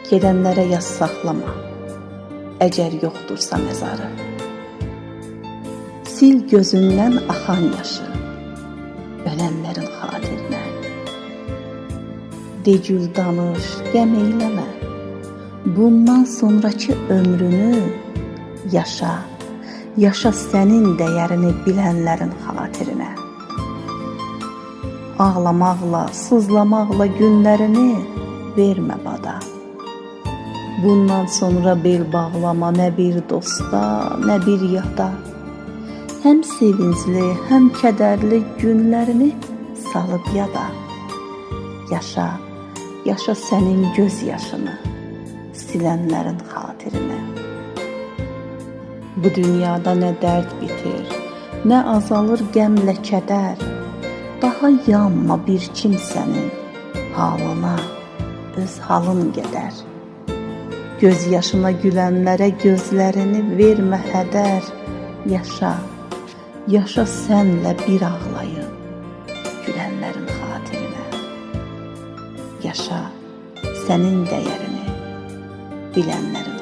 Gedənlərə yaz saxlama, əgər yoxdursa məzarı. Sil gözündən axan yaşı, ölənlərin xatirinə. De gül danış, qəm eyləmə, bundan sonraki ömrünü yaşa, yaşa sənin dəyərini bilənlərin xatirinə. Ağlamaqla, sızlamaqla günlərini vermə bada. Bundan sonra bel bağlama nə bir dosta, nə bir yada. Həm sevincli, həm kədərli günlərini salıb yada. Yaşa, yaşa sənin göz yaşını silənlərin xatirinə. Bu dünyada nə dərd bitir, nə azalır qəmlə kədər. Daha yanma bir kimsənin halına, öz halın gedər. Göz yaşına gülənlərə gözlərini vermə hədər. Yaşa, yaşa sənlə bir ağlayın gülənlərin xatirinə. Yaşa sənin dəyərini bilənlərin